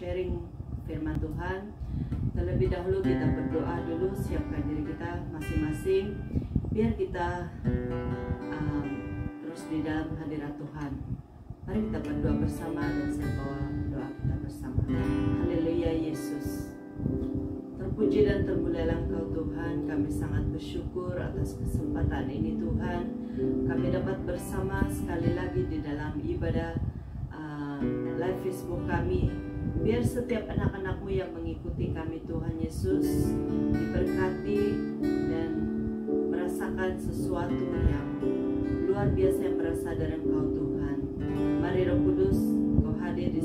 sharing firman Tuhan. Terlebih dahulu kita berdoa dulu, siapkan diri kita masing-masing biar kita terus di dalam hadirat Tuhan. Mari kita berdoa bersama dan saya bawa doa kita bersama. Haleluya Yesus. Terpuji dan termulialah Engkau Tuhan. Kami sangat bersyukur atas kesempatan ini Tuhan. Kami dapat bersama sekali lagi di dalam ibadah live Facebook kami. Biar setiap anak-anak-Mu yang mengikuti kami Tuhan Yesus diberkati dan merasakan sesuatu yang luar biasa yang berasal dari Engkau Tuhan. Mari Roh Kudus Engkau hadir di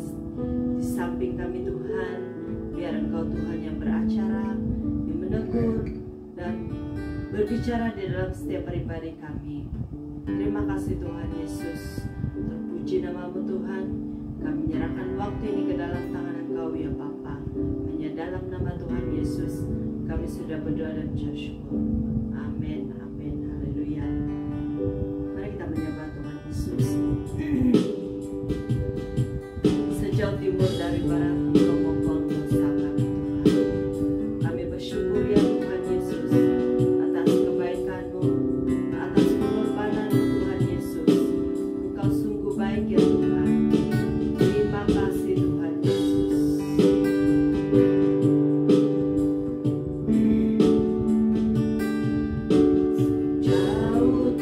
samping kami Tuhan. Biar Engkau Tuhan yang beracara, yang menegur dan berbicara di dalam setiap pribadi kami. Terima kasih Tuhan Yesus. Terpuji nama-Mu Tuhan. Kami menyerahkan waktu ini ke dalam tangan Engkau ya Bapa. Hanya dalam nama Tuhan Yesus kami sudah berdoa dan mengucap syukur. Amin, amin, haleluya. Mari kita menyembah Tuhan Yesus. Sejauh timur dari barat Engkau membuang dosa kami Tuhan. Kami bersyukur ya Tuhan Yesus atas kebaikan-Mu, atas pengorbanan-Mu Tuhan Yesus. Engkau sungguh baik ya Tuhan. Terima kasih Tuhan Yesus. Jauh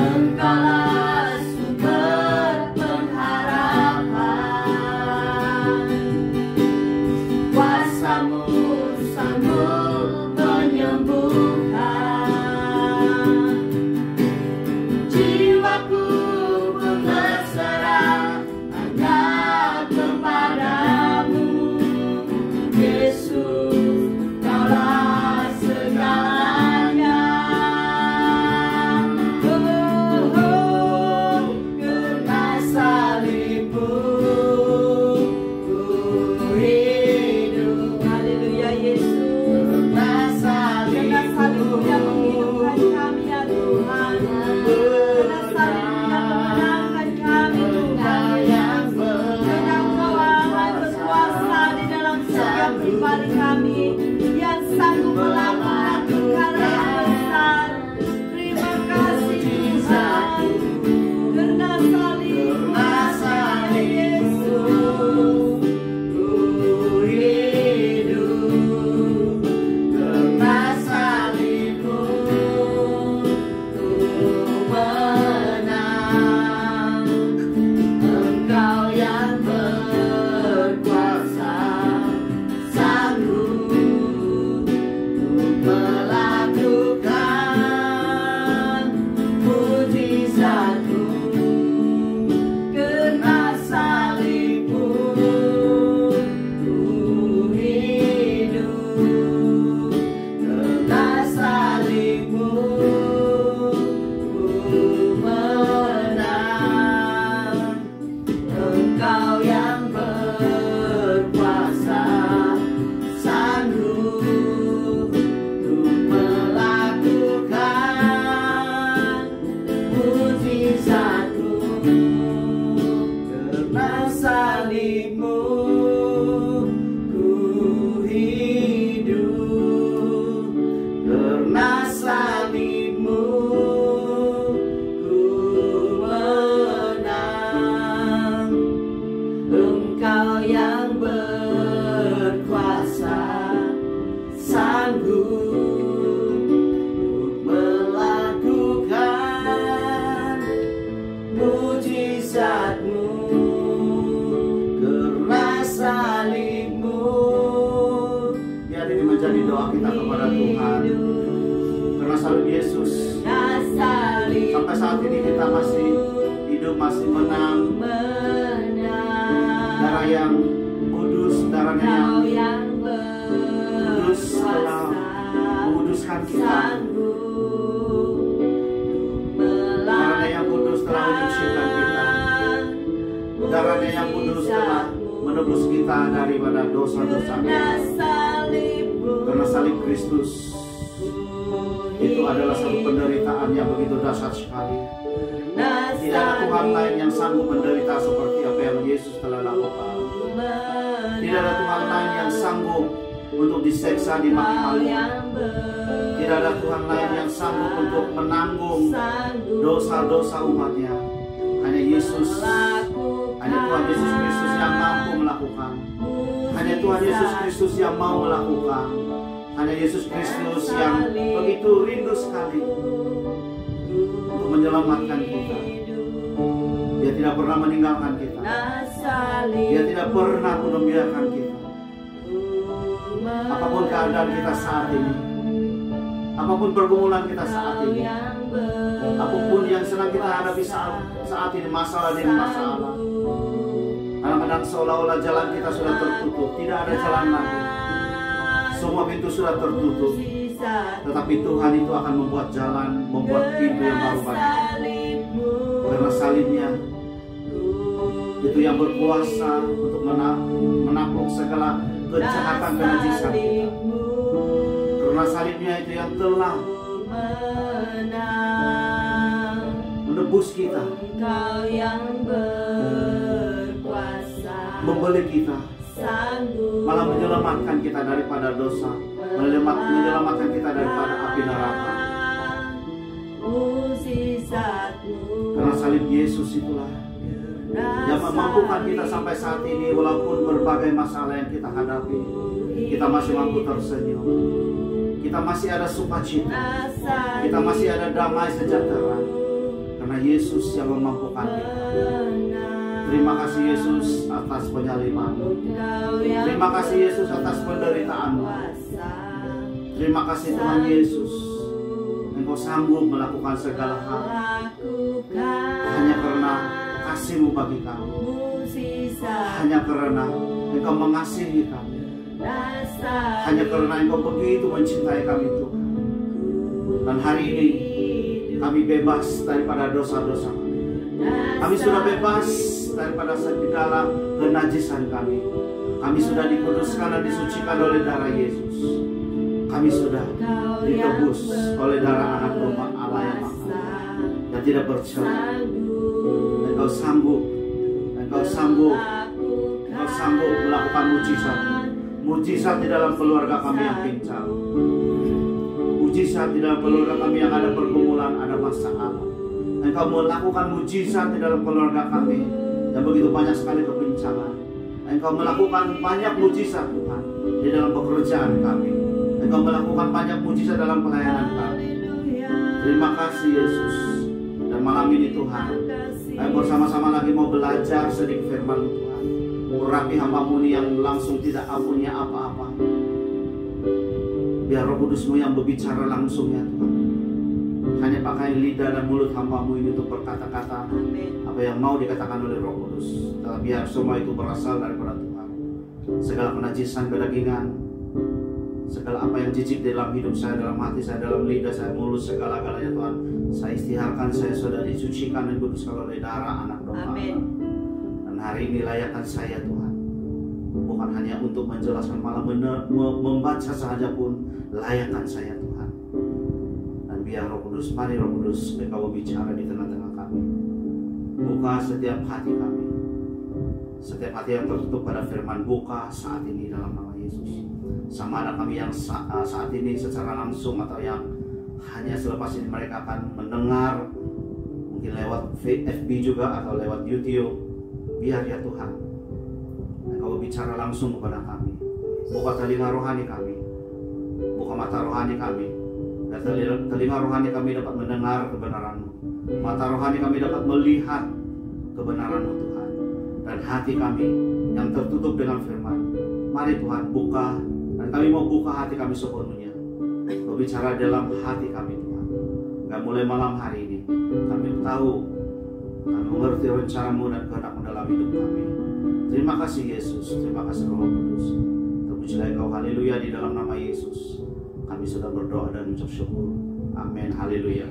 Engkaulah sumber mukjizat-Mu, karena salib-Mu. Biar ini menjadi doa kita kepada Tuhan. Karena salib Yesus, sampai saat ini kita masih hidup, masih menang. Darah yang kudus, darahnya yang kudus telah menguduskan kita. Darahnya yang kudus telah menyucikan kita. Darahnya yang kudus telah menebus kita daripada dosa-dosa kita. Karena salib Kristus itu adalah satu penderitaan yang begitu dahsyat sekali. Tidak ada Tuhan lain yang sanggup menderita seperti apa yang Yesus telah lakukan. Tidak ada Tuhan lain yang sanggup untuk diseksa, dimaki-maki. Tidak ada Tuhan lain yang sanggup untuk menanggung dosa-dosa umatnya. Hanya Yesus, hanya Tuhan Yesus Kristus yang mampu melakukan. Hanya Tuhan Yesus Kristus yang mau melakukan. Hanya Yesus Kristus yang begitu rindu sekali untuk menyelamatkan kita. Dia tidak pernah meninggalkan kita. Dia tidak pernah membiarkan kita. Apapun keadaan kita saat ini, apapun pergumulan kita saat ini, apapun yang sedang kita hadapi saat ini, masalah demi masalah. Kadang-kadang seolah-olah jalan kita sudah tertutup, tidak ada jalan lagi. Semua pintu sudah tertutup. Tetapi Tuhan itu akan membuat jalan, membuat pintu yang baru bagi. Karena salibnya itu yang berkuasa untuk menakluk segala kejahatan kenajisan kita. Karena salibnya itu yang telah menebus kita, membeli kita, malah menyelamatkan kita daripada dosa, menyelamatkan kita daripada api neraka. Karena salib Yesus itulah yang memampukan kita sampai saat ini, walaupun berbagai masalah yang kita hadapi, kita masih mampu tersenyum, kita masih ada sukacita, kita masih ada damai sejahtera, karena Yesus yang memampukan kita. Terima kasih Yesus atas penyaliban. Terima kasih Yesus atas penderitaan-Mu. Terima kasih Tuhan Yesus, Engkau sanggup melakukan segala hal hanya karena kasih-Mu bagi kami, hanya karena Engkau mengasihi kami, hanya karena Engkau begitu mencintai kami Tuhan. Dan hari ini kami bebas daripada dosa-dosa kami. Kami sudah bebas daripada segala kenajisan kami. Kami sudah dikuduskan dan disucikan oleh darah Yesus. Kami sudah ditebus oleh darah anak domba Allah yang mahal yang tidak bercela. Engkau sanggup, Engkau sanggup, Engkau sanggup melakukan mujizat. Mujizat di dalam keluarga kami yang pincang. Mujizat di dalam keluarga kami yang ada pergumulan, ada masalah. Engkau melakukan mujizat di dalam keluarga kami yang begitu banyak sekali kepincangan. Engkau melakukan banyak mujizat Tuhan di dalam pekerjaan kami. Engkau melakukan banyak mujizat dalam pelayanan kami. Terima kasih Yesus. Dan malam ini Tuhan, kami bersama-sama lagi mau belajar sedikit firman Tuhan. Urapi hamba-Mu yang langsung tidak punya apa-apa. Biar Roh Kudus-Mu yang berbicara langsung ya Tuhan. Hanya pakai lidah dan mulut hamba-Mu ini untuk berkata-kata apa yang mau dikatakan oleh Roh Kudus. Dan biar semua itu berasal daripada Tuhan. Segala penajisan kedagingan, segala apa yang jijik dalam hidup saya, dalam hati saya, dalam lidah saya, mulut, segala-galanya Tuhan, saya istiharkan, saya sudah disucikan dan kuduskan oleh darah anak domba. Dan hari ini layakkan saya Tuhan, bukan hanya untuk menjelaskan, malah membaca saja pun layakkan saya Tuhan. Dan biar Roh Kudus, mari Roh Kudus, Engkau berbicara di tengah-tengah kami. Buka setiap hati kami, setiap hati yang tertutup pada firman, buka saat ini dalam nama Yesus. Sama ada kami yang saat ini secara langsung atau yang hanya selepas ini mereka akan mendengar, mungkin lewat FB juga atau lewat YouTube. Biar ya Tuhan, Engkau bicara langsung kepada kami. Buka telinga rohani kami, buka mata rohani kami, dan telinga rohani kami dapat mendengar kebenaran-Mu. Mata rohani kami dapat melihat kebenaran-Mu Tuhan. Dan hati kami yang tertutup dengan firman, mari Tuhan buka, dan kami mau buka hati kami sepenuhnya. Berbicara dalam hati kami Tuhan. Dan mulai malam hari ini kami tahu, kami mengerti rencana-Mu dan kehendak-Mu dalam hidup kami. Terima kasih Yesus, terima kasih Roh Kudus. Terpujilah Engkau, haleluya, di dalam nama Yesus kami sudah berdoa dan mengucap syukur. Amin, haleluya.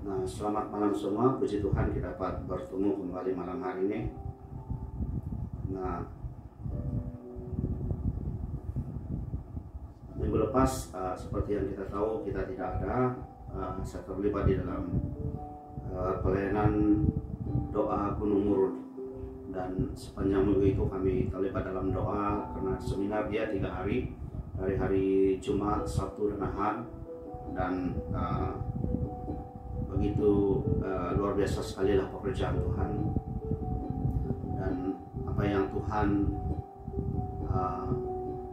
Nah, selamat malam semua. Puji Tuhan kita dapat bertemu kembali malam hari ini. Nah, minggu lepas seperti yang kita tahu, kita tidak ada. Saya terlibat di dalam pelayanan doa Gunung Murud, dan sepanjang minggu itu kami terlibat dalam doa karena seminar dia 3 hari, dari hari Jumat, Sabtu, dan Ahad. Dan begitu luar biasa sekali lah pekerjaan Tuhan, dan apa yang Tuhan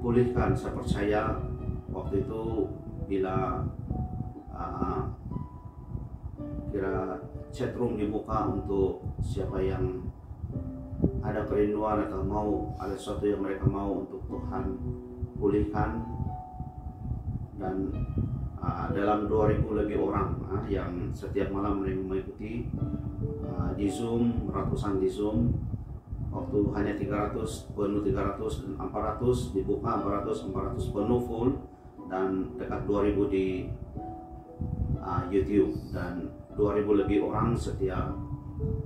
pulihkan. Saya percaya waktu itu bila kira chatroom dibuka untuk siapa yang ada kerinduan atau mau ada sesuatu yang mereka mau untuk Tuhan pulihkan, dan dalam 2000 lebih orang yang setiap malam mengikuti di Zoom, ratusan di Zoom. Waktu hanya 300 penuh, 300 dan 400 dibuka, 400 penuh full, dan dekat 2000 di YouTube, dan 2000 lebih orang setiap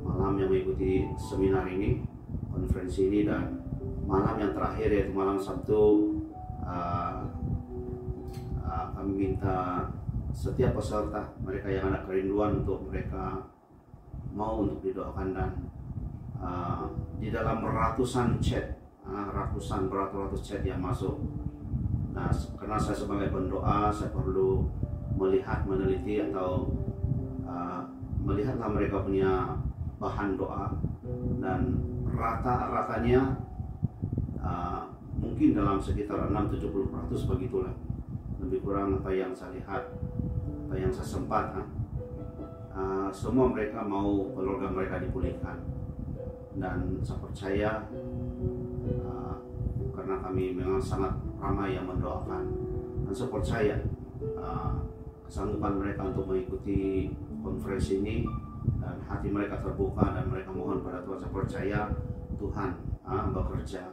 malam yang mengikuti seminar ini, konferensi ini. Dan malam yang terakhir yaitu malam Sabtu, kami minta setiap peserta, mereka yang ada kerinduan, untuk mereka mau untuk didoakan. Dan di dalam ratusan chat, beratus-ratus chat yang masuk. Nah, karena saya sebagai pendoa, saya perlu melihat, meneliti, atau melihatlah mereka punya bahan doa, dan rata-ratanya mungkin dalam sekitar 60-70% begitulah, lebih kurang apa yang saya lihat, apa yang saya sempat. Semua mereka mau keluarga mereka dipulihkan, dan saya percaya karena kami memang sangat ramai yang mendoakan, dan saya percaya kesanggupan mereka untuk mengikuti konferensi ini, dan hati mereka terbuka dan mereka mohon pada Tuhan. Saya percaya Tuhan bekerja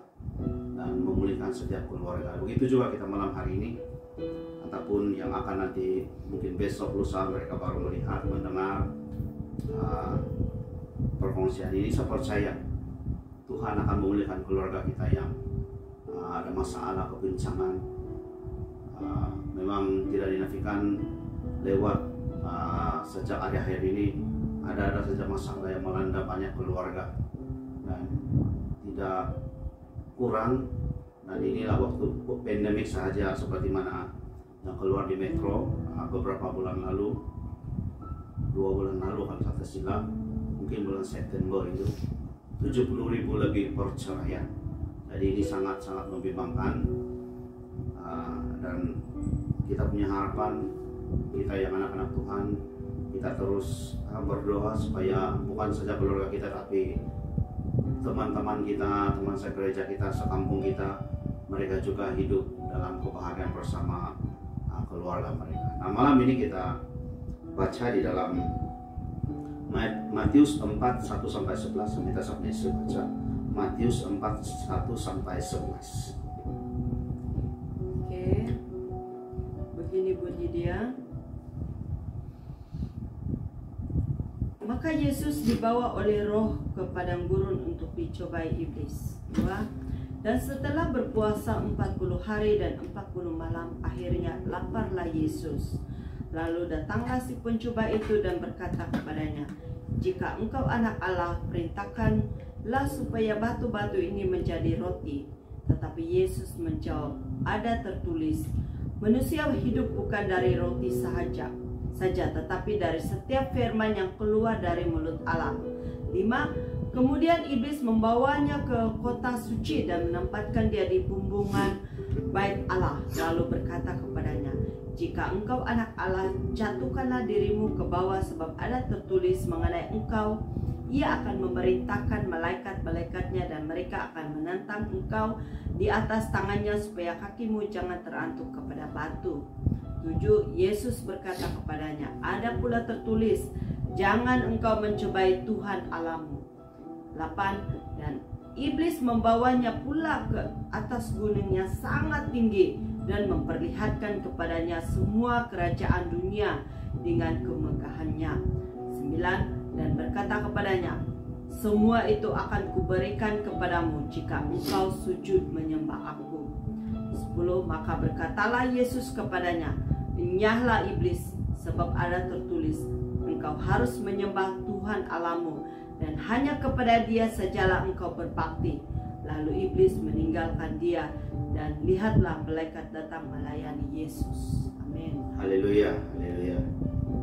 dan memulihkan setiap keluarga. Begitu juga kita malam hari ini, ataupun yang akan nanti mungkin besok lusa mereka baru melihat, mendengar perkongsian ini. Saya percaya Tuhan akan memulihkan keluarga kita yang ada masalah, kebincangan. Memang tidak dinafikan lewat sejak akhir-akhir ini ada saja masalah yang melanda banyak keluarga, dan tidak kurang. Dan inilah waktu pandemik saja, seperti mana yang keluar di Metro beberapa bulan lalu, 2 bulan lalu kalau saya silap, mungkin bulan September itu 70.000 lebih perceraian. Jadi ini sangat-sangat membimbangkan, dan kita punya harapan, kita yang anak-anak Tuhan, kita terus berdoa supaya bukan saja keluarga kita, tapi teman-teman kita, teman segereja kita, sekampung kita, mereka juga hidup dalam kebahagiaan bersama keluarga mereka. Nah, malam ini kita baca di dalam Matius 4, 1-11. Minta sampai baca Matius 4, 1-11. Oke, begini bunyi dia. Maka Yesus dibawa oleh Roh ke padang gurun untuk dicobai iblis. 2. Dan setelah berpuasa 40 hari dan 40 malam, akhirnya laparlah Yesus. Lalu datanglah si pencoba itu dan berkata kepadanya, "Jika engkau anak Allah, perintahkanlah supaya batu-batu ini menjadi roti." Tetapi Yesus menjawab, "Ada tertulis, manusia hidup bukan dari roti saja, tetapi dari setiap firman yang keluar dari mulut Allah." 5. Kemudian iblis membawanya ke kota suci dan menempatkan dia di bumbungan bait Allah. Lalu berkata kepadanya, "Jika engkau anak Allah, jatuhkanlah dirimu ke bawah, sebab ada tertulis mengenai engkau, Ia akan memerintahkan malaikat-malaikatnya dan mereka akan menentang engkau di atas tangannya supaya kakimu jangan terantuk kepada batu." 7. Yesus berkata kepadanya, "Ada pula tertulis, jangan engkau mencobai Tuhan Allahmu." 8. Dan iblis membawanya pula ke atas gunung yang sangat tinggi dan memperlihatkan kepadanya semua kerajaan dunia dengan kemegahannya. 9. Dan berkata kepadanya, "Semua itu akan kuberikan kepadamu jika engkau sujud menyembah aku." 10. Maka berkatalah Yesus kepadanya, "Enyahlah iblis, sebab ada tertulis, engkau harus menyembah Tuhan Allahmu, dan hanya kepada Dia sajalah engkau berbakti." Lalu iblis meninggalkan dia, dan lihatlah malaikat datang melayani Yesus. Amin. Haleluya, haleluya.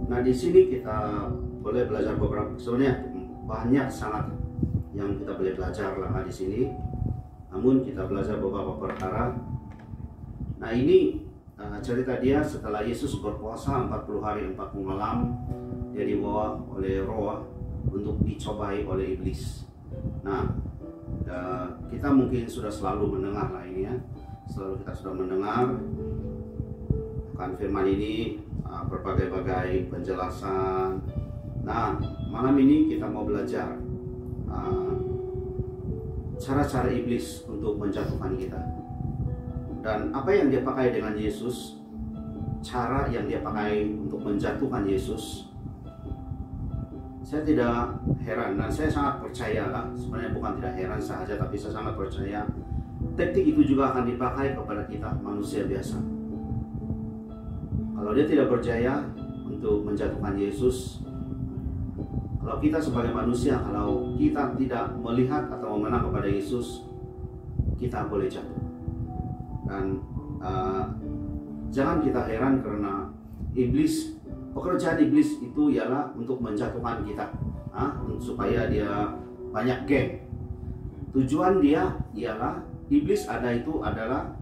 Nah, di sini kita boleh belajar beberapa, sebenarnya banyak sangat yang kita boleh belajar lah di sini. Namun kita belajar beberapa perkara. Nah, ini cerita dia setelah Yesus berpuasa 40 hari 40 malam, dia dibawa oleh roh untuk dicobai oleh iblis. Nah, kita mungkin sudah selalu mendengar lah ini ya, selalu kita sudah mendengar akan firman ini, berbagai-bagai penjelasan. Nah, malam ini kita mau belajar cara-cara iblis untuk menjatuhkan kita, dan apa yang dia pakai dengan Yesus, cara yang dia pakai untuk menjatuhkan Yesus. Saya tidak heran dan saya sangat percaya lah, sebenarnya bukan tidak heran saja, tapi saya sangat percaya teknik itu juga akan dipakai kepada kita manusia biasa. Kalau dia tidak berjaya untuk menjatuhkan Yesus, kalau kita sebagai manusia, kalau kita tidak melihat atau memenang kepada Yesus, kita boleh jatuh. Dan jangan kita heran karena iblis, pekerjaan iblis itu ialah untuk menjatuhkan kita, supaya dia banyak geng. Tujuan dia ialah, iblis ada itu adalah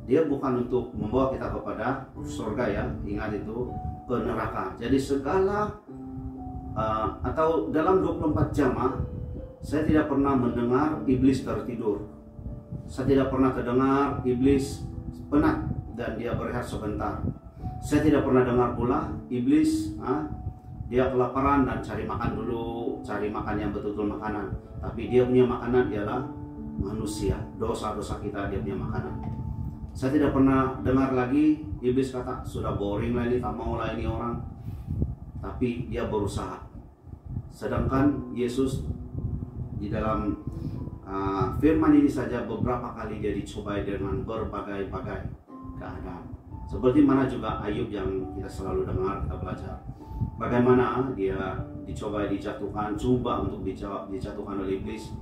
dia bukan untuk membawa kita kepada surga ya, ingat itu, ke neraka. Jadi segala atau dalam 24 jam saya tidak pernah mendengar iblis tertidur. Saya tidak pernah terdengar iblis penat dan dia berehat sebentar. Saya tidak pernah dengar pula iblis dia kelaparan dan cari makan dulu, cari makan yang betul-betul makanan. Tapi dia punya makanan ialah manusia, dosa-dosa kita dia punya makanan. Saya tidak pernah dengar lagi iblis kata, "Sudah boring lah ini, tak mau lah ini orang." Tapi dia berusaha. Sedangkan Yesus di dalam firman ini saja beberapa kali dia dicobai dengan berbagai-bagai keadaan. Seperti mana juga Ayub yang kita selalu dengar, kita belajar bagaimana dia dicoba, dijatuhkan, coba untuk dijatuhkan oleh iblis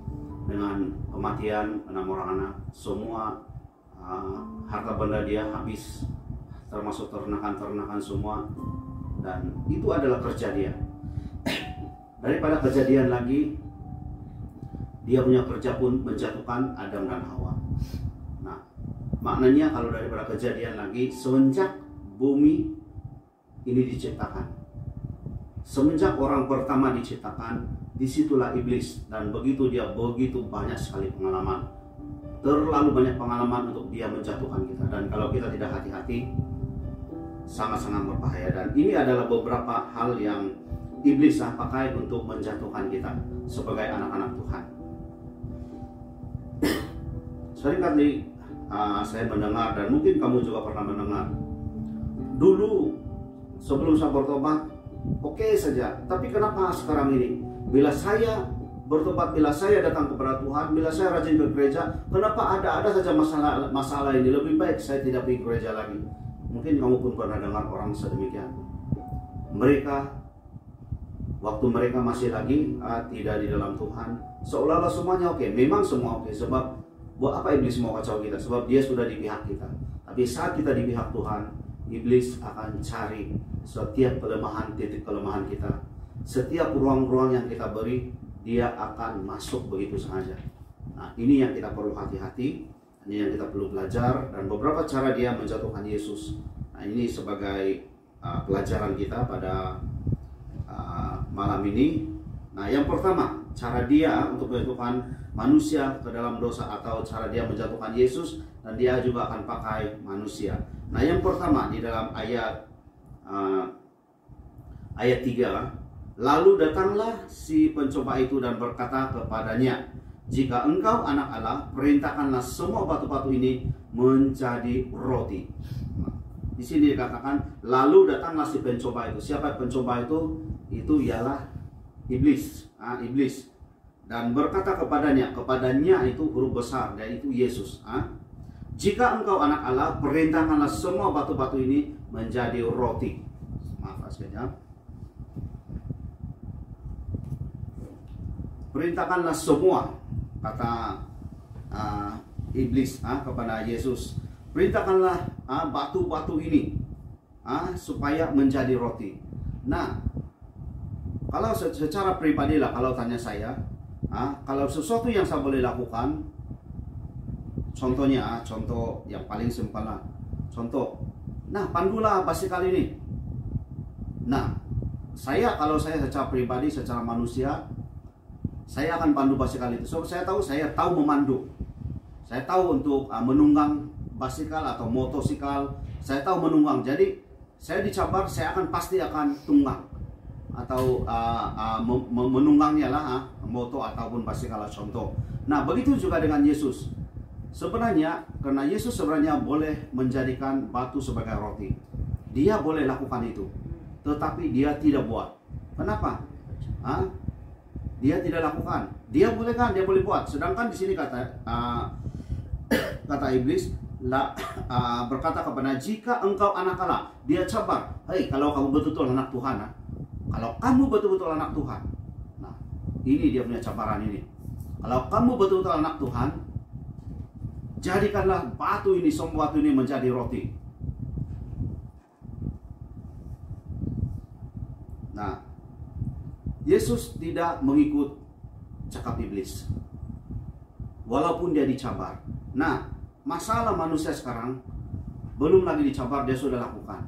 dengan kematian 6 orang anak. Semua harta benda dia habis, termasuk ternakan-ternakan semua, dan itu adalah kerja dia. Daripada kejadian lagi, dia punya kerja pun menjatuhkan Adam dan Hawa. Nah, maknanya kalau daripada kejadian lagi, semenjak bumi ini diciptakan, semenjak orang pertama diciptakan, disitulah iblis, dan begitu dia begitu banyak sekali pengalaman, terlalu banyak pengalaman untuk dia menjatuhkan kita. Dan kalau kita tidak hati-hati, sangat-sangat berbahaya. Dan ini adalah beberapa hal yang iblis pakai untuk menjatuhkan kita sebagai anak-anak Tuhan. Seringkali saya mendengar, dan mungkin kamu juga pernah mendengar, dulu sebelum saya bertobat oke saja, tapi kenapa sekarang ini bila saya bertobat, bila saya datang kepada Tuhan, bila saya rajin ke gereja, kenapa ada saja masalah ini? Lebih baik saya tidak pergi gereja lagi. Mungkin kamu pun pernah dengar orang sedemikian. Mereka, waktu mereka masih lagi tidak di dalam Tuhan, seolah-olah semuanya oke. Memang semua oke, sebab buat apa iblis mau kacau kita? Sebab dia sudah di pihak kita. Tapi saat kita di pihak Tuhan, iblis akan cari setiap kelemahan, titik kelemahan kita. Setiap ruang-ruang yang kita beri, dia akan masuk begitu saja. Nah, ini yang kita perlu hati-hati, ini yang kita perlu belajar, dan beberapa cara dia menjatuhkan Yesus. Nah, ini sebagai pelajaran kita pada malam ini. Nah, yang pertama, cara dia untuk menjatuhkan manusia ke dalam dosa, atau cara dia menjatuhkan Yesus, dan dia juga akan pakai manusia. Nah, yang pertama di dalam ayat 3, lalu datanglah si pencoba itu dan berkata kepadanya, jika engkau anak Allah, perintahkanlah semua batu-batu ini menjadi roti. Di sini dikatakan, lalu datanglah si pencoba itu. Siapa pencoba itu? Itu ialah iblis. Iblis. Dan berkata kepadanya itu huruf besar, dan itu Yesus. Jika engkau anak Allah, perintahkanlah semua batu-batu ini menjadi roti. Maaf sekejap. Perintahkanlah semua, kata iblis kepada Yesus. Perintahkanlah batu-batu ini supaya menjadi roti. Nah, kalau secara pribadi lah, kalau tanya saya, kalau sesuatu yang saya boleh lakukan, contohnya, contoh yang paling simpel lah, contoh, nah pandulah basikal ini. Nah, kalau saya secara pribadi, secara manusia, saya akan pandu basikal itu. So, saya tahu memandu, saya tahu untuk menunggang basikal atau motosikal, saya tahu menunggang. Jadi saya dicabar, saya pasti akan tunggang atau menunggangnya lah, moto ataupun basikal contoh. Nah, begitu juga dengan Yesus. Sebenarnya karena Yesus sebenarnya boleh menjadikan batu sebagai roti, dia boleh lakukan itu, tetapi dia tidak buat. Kenapa? Dia tidak lakukan. Dia boleh kan? Dia boleh buat. Sedangkan di sini kata iblis, berkata kepada, jika engkau anak Allah, dia cabar. Hei, kalau kamu betul-betul anak Tuhan, kalau kamu betul-betul anak Tuhan. Nah, ini dia punya cabaran ini. Kalau kamu betul-betul anak Tuhan, jadikanlah batu ini, semua batu ini menjadi roti. Nah, Yesus tidak mengikut cakap iblis, walaupun dia dicabar. Nah, masalah manusia sekarang, belum lagi dicabar, dia sudah lakukan.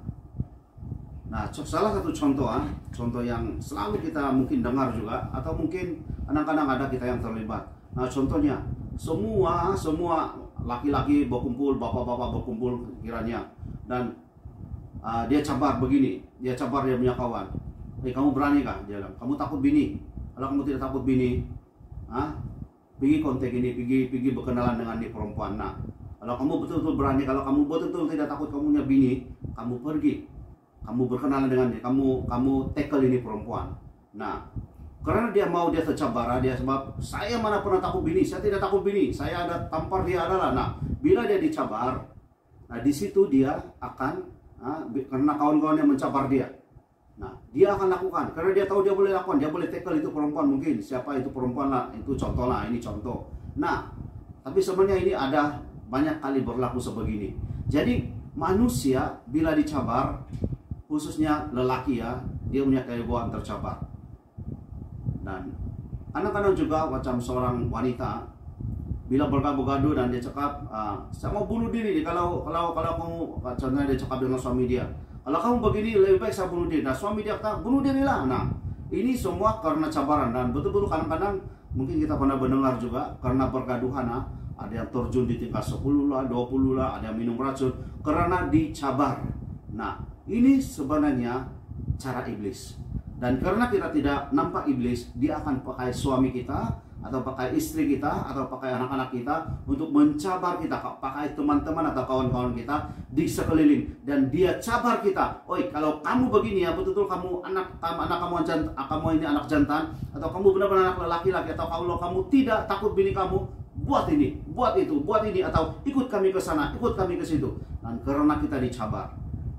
Nah, salah satu contoh yang selalu kita mungkin dengar juga, atau mungkin kadang-kadang ada kita yang terlibat. Nah, contohnya, semua laki-laki berkumpul, bapak-bapak berkumpul kiranya, dan dia cabar begini, dia cabar dia punya kawan. Kamu berani kah? Dia bilang, kamu takut bini? Kalau kamu tidak takut bini, pergi kontak ini, pergi berkenalan dengan di perempuan. Nah, kalau kamu betul-betul berani, kalau kamu betul-betul tidak takut kamu punya bini, kamu pergi, kamu berkenalan dengan dia, kamu tackle ini perempuan. Nah, karena dia tercabar, dia sebab saya mana pernah takut bini, saya tidak takut bini, saya ada tampar dia adalah. Nah, bila dia dicabar, nah di situ dia akan karena kawan-kawannya mencabar dia. Nah, dia akan lakukan karena dia tahu dia boleh lakukan, dia boleh tackle itu perempuan, mungkin siapa itu perempuan lah, itu contoh lah, ini contoh. Nah, tapi sebenarnya ini ada banyak kali berlaku sebegini. Jadi manusia bila dicabar, khususnya lelaki dia punya keegoan tercabar. Dan kadang-kadang juga macam seorang wanita bila bergaduh dan dia cakap, saya mau bunuh diri. Kalau kamu contohnya dia cakap dengan suami dia, kalau kamu begini lebih baik saya bunuh diri. Nah, suami dia kata bunuh dirilah. Nah, ini semua karena cabaran. Dan betul-betul kadang-kadang mungkin kita pernah mendengar juga karena pergaduhan, ada yang terjun di tingkat 10 lah, 20 lah, ada yang minum racun karena dicabar. Nah, ini sebenarnya cara iblis. Dan karena kita tidak nampak iblis, dia akan pakai suami kita, atau pakai istri kita, atau pakai anak-anak kita untuk mencabar kita, pakai teman-teman atau kawan-kawan kita di sekeliling, dan dia cabar kita. Oi, kalau kamu begini betul-betul kamu kamu ini anak jantan, atau kamu benar-benar anak laki-laki, atau kalau kamu tidak takut bini kamu, buat ini, buat itu, buat ini, atau ikut kami ke sana, ikut kami ke situ. Dan karena kita dicabar,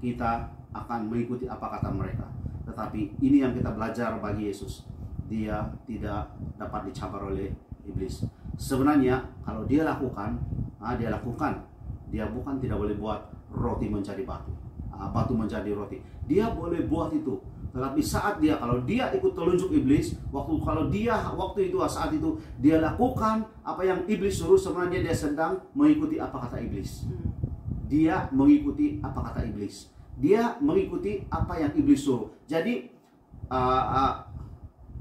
kita akan mengikuti apa kata mereka. Tetapi ini yang kita belajar bagi Yesus. Dia tidak dapat dicabar oleh iblis. Sebenarnya kalau dia lakukan, dia bukan tidak boleh buat roti menjadi batu, batu menjadi roti. Dia boleh buat itu. Tetapi kalau dia ikut telunjuk iblis, waktu itu saat itu dia lakukan apa yang iblis suruh, sebenarnya dia sedang mengikuti apa kata iblis. Dia mengikuti apa kata iblis. Dia mengikuti apa yang iblis suruh. Jadi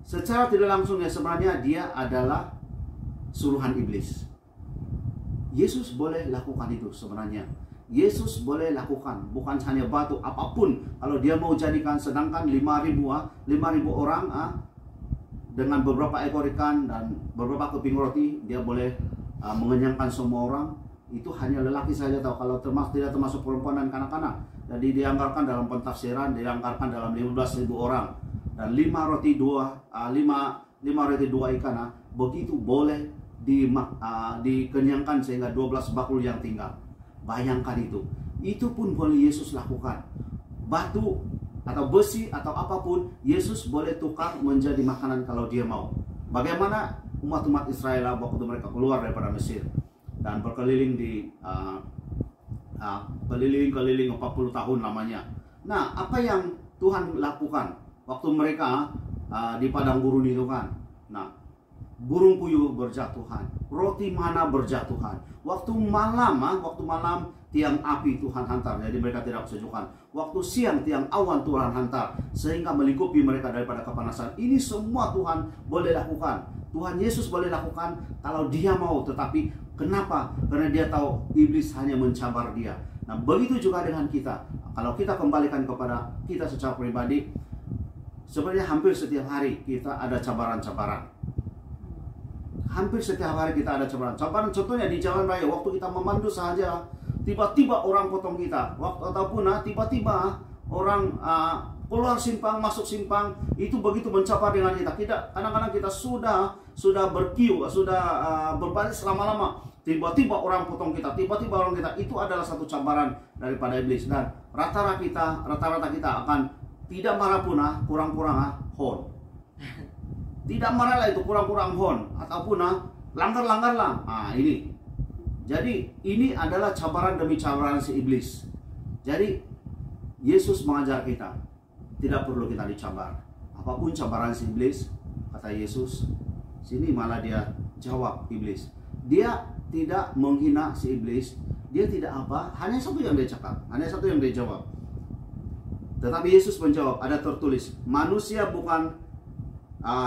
secara tidak langsung ya sebenarnya dia adalah suruhan iblis. Yesus boleh lakukan itu sebenarnya. Yesus boleh lakukan, bukan hanya batu, apapun. Kalau dia mau jadikan, sedangkan 5.000 orang dengan beberapa ekor ikan dan beberapa keping roti, dia boleh mengenyangkan semua orang. Itu hanya lelaki saja tahu, kalau tidak termasuk perempuan dan kanak-kanak. Jadi dianggarkan dalam pentafsiran, dianggarkan dalam 15.000 orang. Dan 5 roti 2 ikan, begitu boleh dikenyangkan sehingga 12 bakul yang tinggal. Bayangkan itu pun boleh Yesus lakukan. Batu atau besi atau apapun, Yesus boleh tukar menjadi makanan kalau dia mau. Bagaimana umat-umat Israel waktu mereka keluar daripada Mesir dan berkeliling di keliling 40 tahun lamanya. Nah, apa yang Tuhan lakukan waktu mereka di padang gurun itu kan? Nah, burung puyuh berjatuhan, roti mana berjatuhan. Waktu malam tiang api Tuhan hantar, jadi mereka tidak kesejukan. Waktu siang tiang awan Tuhan hantar, sehingga melingkupi mereka daripada kepanasan. Ini semua Tuhan boleh lakukan. Tuhan Yesus boleh lakukan kalau dia mau. Tetapi kenapa? Karena dia tahu iblis hanya mencabar dia. Nah, begitu juga dengan kita. Kalau kita kembalikan kepada kita secara pribadi, sebenarnya hampir setiap hari kita ada cabaran-cabaran. Hampir setiap hari kita ada cabaran. Contohnya di jalan raya, waktu kita memandu saja, tiba-tiba orang potong kita. Ataupun tiba-tiba orang keluar simpang, masuk simpang, itu begitu mencabar dengan kita. Kadang-kadang kita sudah berkiu, sudah berbaris lama-lama. Tiba-tiba orang potong kita, itu adalah satu cabaran daripada iblis. Dan rata-rata kita akan tidak marah pun, kurang-kurang hon. Tidak marah lah itu, kurang-kurang hon, ataupun langgar-langgar lah. Ini. Jadi ini adalah cabaran demi cabaran si iblis. Jadi Yesus mengajar kita, tidak perlu kita dicabar. Apapun cabaran si iblis, kata Yesus, sini malah dia jawab iblis. Dia tidak menghina si iblis, dia tidak apa, hanya satu yang dia cakap, hanya satu yang dia jawab. Tetapi Yesus menjawab, ada tertulis, manusia bukan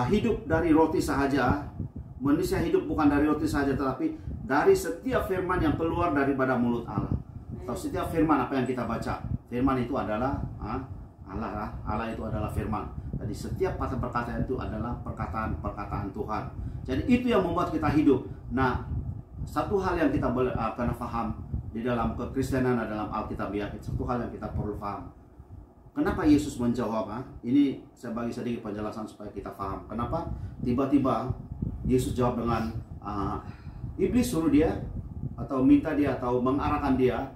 hidup dari roti sahaja. Manusia hidup bukan dari roti sahaja, tetapi dari setiap firman yang keluar daripada mulut Allah. Atau setiap firman apa yang kita baca, firman itu adalah Allah itu adalah firman. Jadi setiap perkataan itu adalah perkataan Tuhan. Jadi itu yang membuat kita hidup. Nah, satu hal yang kita boleh kena faham di dalam kekristenan, dalam Alkitabiah, satu hal yang kita perlu faham. Kenapa Yesus menjawab? Ini saya bagi sedikit penjelasan supaya kita paham. Kenapa tiba-tiba Yesus jawab dengan iblis suruh dia atau minta dia atau mengarahkan dia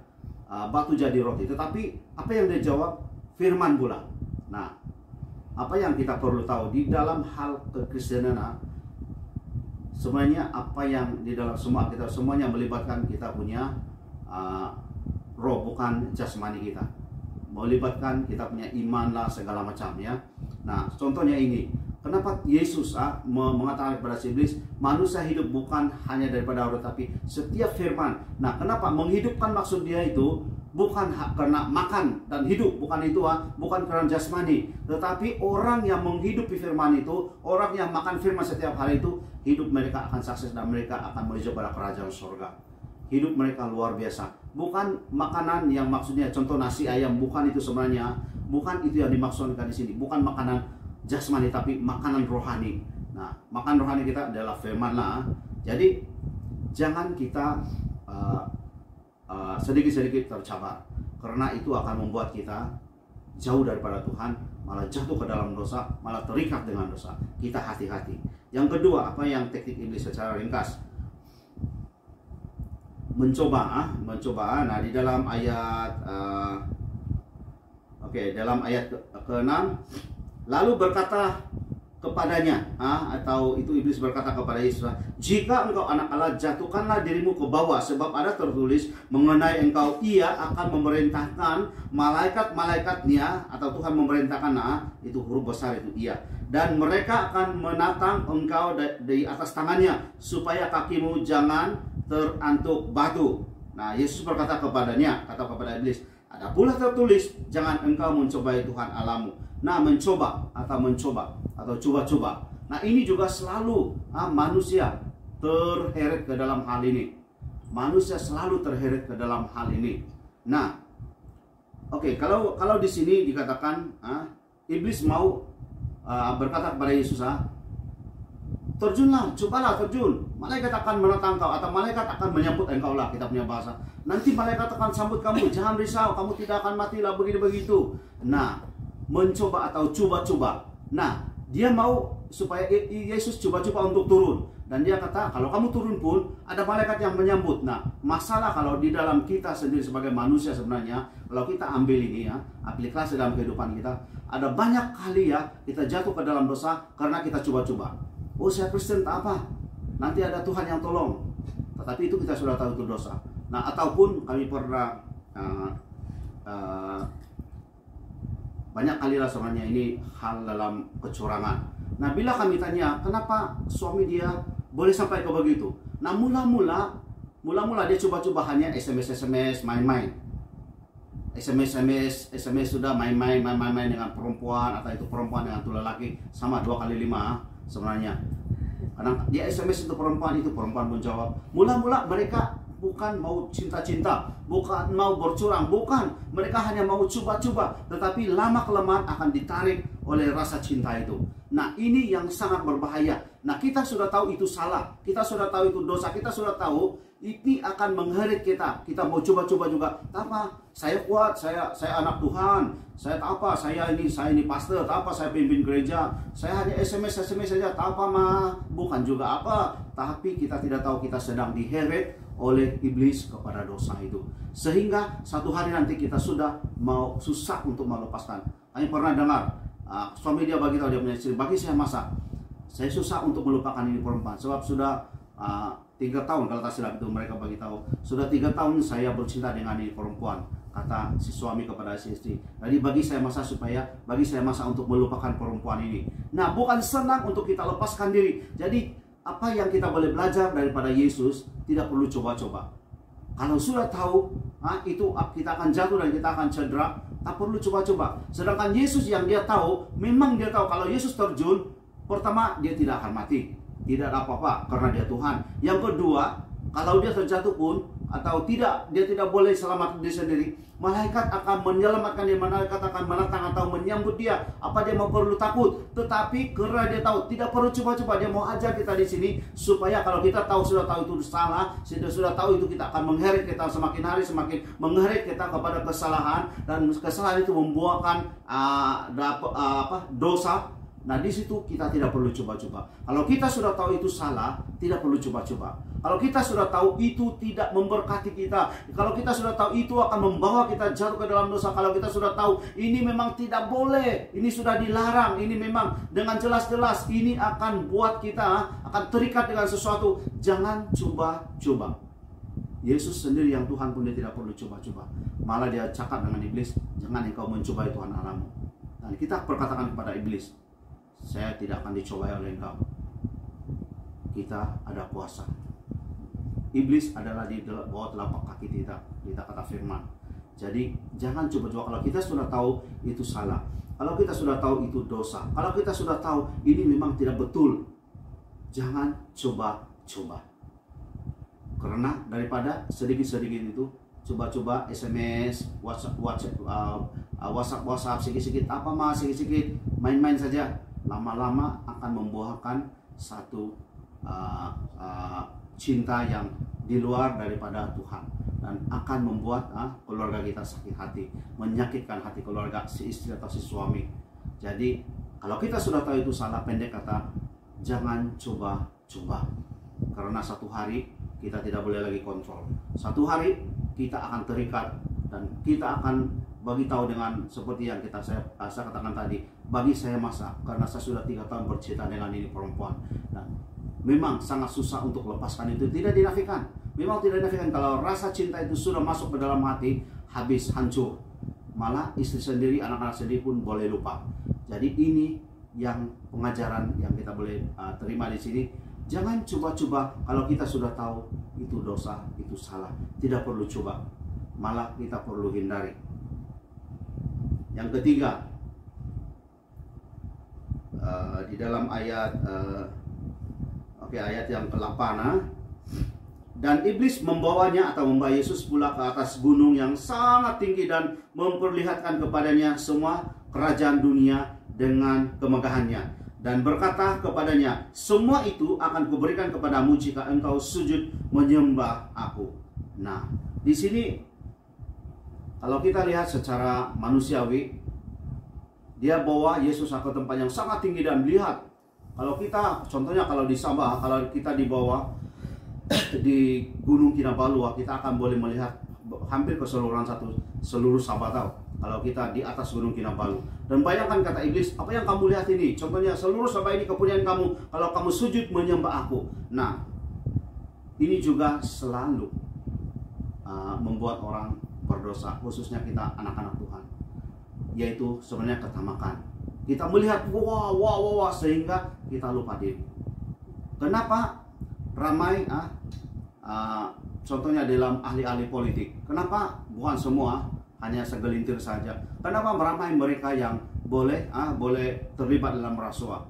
batu jadi roti. Tetapi apa yang dia jawab? Firman pula. Nah, apa yang kita perlu tahu di dalam hal kekristenan, sebenarnya apa yang di dalam semua kita semuanya melibatkan kita punya roh, bukan jasmani kita. Melibatkan kita punya iman lah segala macam ya. Nah, contohnya ini, kenapa Yesus mengatakan kepada si iblis, manusia hidup bukan hanya daripada roh tapi setiap firman. Nah, kenapa menghidupkan maksud dia itu bukan karena makan dan hidup, bukan itu bukan karena jasmani, tetapi orang yang menghidupi firman itu, orang yang makan firman setiap hari itu, hidup mereka akan sukses dan mereka akan menuju pada kerajaan surga. Hidup mereka luar biasa. Bukan makanan yang maksudnya contoh nasi ayam, bukan itu sebenarnya, bukan itu yang dimaksudkan di sini, bukan makanan jasmani tapi makanan rohani. Nah, makan rohani kita adalah firman lah. Jadi jangan kita sedikit-sedikit tercabar, karena itu akan membuat kita jauh daripada Tuhan, malah jatuh ke dalam dosa, malah terikat dengan dosa. Kita hati-hati. Yang kedua, apa yang teknik iblis secara ringkas? Mencoba. Nah, di dalam ayat Oke, dalam ayat ke-6, lalu berkata kepadanya, atau itu iblis berkata kepada Yesus, jika engkau anak Allah, jatuhkanlah dirimu ke bawah, sebab ada tertulis mengenai engkau, ia akan memerintahkan malaikat-malaikatnya, atau Tuhan memerintahkan, itu huruf besar itu ia, dan mereka akan menatang engkau di atas tangannya, supaya kakimu jangan terantuk batu. Nah, Yesus berkata kepadanya, kata kepada iblis, ada pula tertulis, jangan engkau mencobai Tuhan Allahmu. Nah, mencoba atau coba-coba. Nah, ini juga selalu manusia terheret ke dalam hal ini. Manusia selalu terheret ke dalam hal ini. Nah, oke, kalau di sini dikatakan iblis mau berkata kepada Yesus, terjunlah, cobalah terjun. Malaikat akan menatang engkau, atau malaikat akan menyambut engkau lah, kita punya bahasa. Nanti malaikat akan sambut kamu, jangan risau, kamu tidak akan mati lah, begini-begitu. Nah, mencoba atau coba-coba. Nah, dia mau supaya Yesus coba-coba untuk turun. Dan dia kata, kalau kamu turun pun ada malaikat yang menyambut. Nah, masalah kalau di dalam kita sendiri sebagai manusia sebenarnya, kalau kita ambil ini aplikasi dalam kehidupan kita, ada banyak kali kita jatuh ke dalam dosa karena kita coba-coba. Oh, saya Kristen tak apa, nanti ada Tuhan yang tolong. Tetapi itu kita sudah tahu itu dosa. Nah, ataupun kami pernah banyak kali lah sebenarnya ini hal dalam kecurangan. Nah, bila kami tanya kenapa suami dia boleh sampai ke begitu, nah mula-mula dia coba-coba hanya SMS main-main, SMS sudah main-main dengan perempuan, atau itu perempuan dengan tuh lelaki, sama 2 kali 5 sebenarnya. Karena dia SMS itu perempuan pun jawab. Mula-mula mereka bukan mau cinta-cinta, bukan mau bercurang, bukan. Mereka hanya mau coba-coba, tetapi lama-kelamaan akan ditarik oleh rasa cinta itu. Nah, ini yang sangat berbahaya. Nah, kita sudah tahu itu salah, kita sudah tahu itu dosa, kita sudah tahu ini akan mengheret kita. Kita mau coba-coba juga. Tak apa, saya kuat, saya anak Tuhan, saya tak apa, saya ini pastor, tak apa, saya pimpin gereja, saya hanya SMS saja, tak apa mah, bukan juga apa. Tapi kita tidak tahu kita sedang diheret oleh iblis kepada dosa itu, sehingga satu hari nanti kita sudah mau susah untuk melepaskan. Kami pernah dengar suami dia bagi tahu dia punya istri, bagi saya masa saya susah untuk melupakan ini perempuan, sebab sudah 3 tahun kalau tak silap itu mereka bagi tahu, sudah 3 tahun saya bercinta dengan ini perempuan, kata si suami kepada si istri. Jadi bagi saya masa untuk melupakan perempuan ini. Nah, bukan senang untuk kita lepaskan diri. Jadi apa yang kita boleh belajar daripada Yesus, tidak perlu coba-coba. Kalau sudah tahu itu kita akan jatuh dan kita akan cedera, tak perlu coba-coba. Sedangkan Yesus yang dia tahu, memang dia tahu kalau Yesus terjun, pertama dia tidak akan mati, tidak ada apa-apa karena dia Tuhan. Yang kedua, kalau dia terjatuh pun atau tidak, dia tidak boleh selamat diri sendiri. Malaikat akan menyelamatkan dia, malaikat akan menatang atau menyambut dia. Apa dia mau perlu takut? Tetapi karena dia tahu, tidak perlu coba-coba. Dia mau ajar kita di sini supaya kalau kita sudah tahu itu salah, sudah tahu itu kita akan mengheret kita semakin hari semakin mengheret kita kepada kesalahan, dan kesalahan itu membuahkan dosa. Nah, di situ kita tidak perlu coba-coba. Kalau kita sudah tahu itu salah, tidak perlu coba-coba. Kalau kita sudah tahu itu tidak memberkati kita, kalau kita sudah tahu itu akan membawa kita jatuh ke dalam dosa, kalau kita sudah tahu ini memang tidak boleh, ini sudah dilarang, ini memang dengan jelas-jelas ini akan buat kita akan terikat dengan sesuatu, jangan coba-coba. Yesus sendiri yang Tuhan pun dia tidak perlu coba-coba. Malah dia cakap dengan iblis, jangan engkau mencobai Tuhan Allahmu. Dan kita berkatakan kepada iblis, saya tidak akan dicobai oleh engkau. Kita ada kuasa. Iblis adalah di bawah telapak kaki kita kata firman. Jadi jangan coba-coba. Kalau kita sudah tahu itu salah, kalau kita sudah tahu itu dosa, kalau kita sudah tahu ini memang tidak betul, jangan coba-coba. Karena daripada sedikit-sedikit itu, coba-coba SMS, WhatsApp sikit-sikit, apa mah sikit-sikit, main-main saja, lama-lama akan membuahkan satu cinta yang di luar daripada Tuhan, dan akan membuat keluarga kita sakit hati, menyakitkan hati keluarga, si istri atau si suami. Jadi kalau kita sudah tahu itu salah, pendek kata, jangan coba-coba. Karena satu hari kita tidak boleh lagi kontrol. Satu hari kita akan terikat dan kita akan bagi tahu dengan seperti yang saya katakan tadi, bagi saya masa, karena saya sudah 3 tahun bercinta dengan ini perempuan, dan memang sangat susah untuk lepaskan itu. Tidak dinafikan, memang tidak dinafikan kalau rasa cinta itu sudah masuk ke dalam hati, habis hancur. Malah istri sendiri, anak-anak sendiri pun boleh lupa. Jadi ini yang pengajaran yang kita boleh terima di sini. Jangan coba-coba kalau kita sudah tahu itu dosa, itu salah. Tidak perlu coba, malah kita perlu hindari. Yang ketiga, di dalam ayat ayat yang ke-8, dan iblis membawanya atau membawa Yesus pula ke atas gunung yang sangat tinggi dan memperlihatkan kepadanya semua kerajaan dunia dengan kemegahannya, dan berkata kepadanya, semua itu akan kuberikan kepadamu jika engkau sujud menyembah aku. Nah, di sini kalau kita lihat secara manusiawi, dia bawa Yesus ke tempat yang sangat tinggi dan lihat. Kalau kita, contohnya kalau di Sabah, kalau kita dibawa di Gunung Kinabalu, kita akan boleh melihat hampir keseluruhan seluruh Sabah tahu. Kalau kita di atas Gunung Kinabalu. Dan bayangkan kata iblis, apa yang kamu lihat ini? Contohnya seluruh Sabah ini kepunyaan kamu, kalau kamu sujud menyembah aku. Nah, ini juga selalu membuat orang berdosa, khususnya kita anak-anak Tuhan, yaitu sebenarnya ketamakan. Kita melihat wah sehingga kita lupa diri. Kenapa ramai contohnya dalam ahli-ahli politik? Kenapa bukan semua, hanya segelintir saja? Kenapa ramai mereka yang boleh terlibat dalam rasuah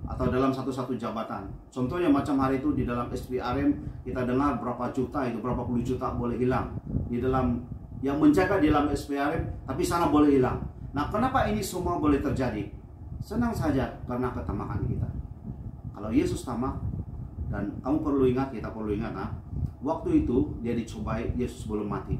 atau dalam satu jabatan? Contohnya macam hari itu di dalam SPRM kita dengar berapa juta itu, berapa puluh juta boleh hilang di dalam yang menjaga di dalam SPRM, tapi sana boleh hilang. Nah, kenapa ini semua boleh terjadi? Senang saja karena ketamakan kita. Kalau Yesus tamak, dan kamu perlu ingat, kita perlu ingat, waktu itu dia dicobai, Yesus belum mati,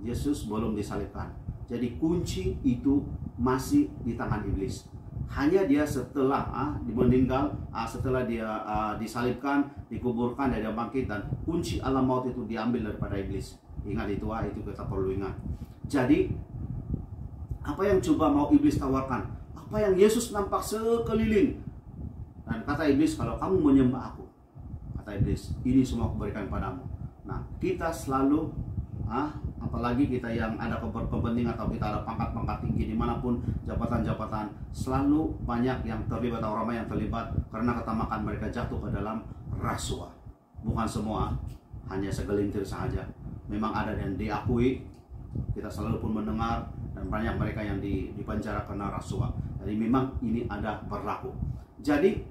Yesus belum disalibkan. Jadi kunci itu masih di tangan iblis. Hanya dia setelah meninggal, setelah dia disalibkan, dikuburkan, dan dia bangkit, dan kunci alam maut itu diambil daripada iblis. Ingat itu, itu kita perlu ingat. Jadi apa yang coba mau iblis tawarkan? Apa yang Yesus nampak sekeliling? Dan kata iblis, kalau kamu menyembah aku, kata iblis, ini semua aku berikan padamu. Nah, kita selalu apalagi kita yang ada kepentingan atau kita ada pangkat-pangkat tinggi dimanapun, jabatan-jabatan, selalu banyak yang terlibat atau ramai yang terlibat karena ketamakan mereka jatuh ke dalam rasuah. Bukan semua, hanya segelintir saja. Memang ada yang diakui, kita selalu pun mendengar, dan banyak mereka yang dipenjara karena rasuah. Jadi memang ini ada berlaku. Jadi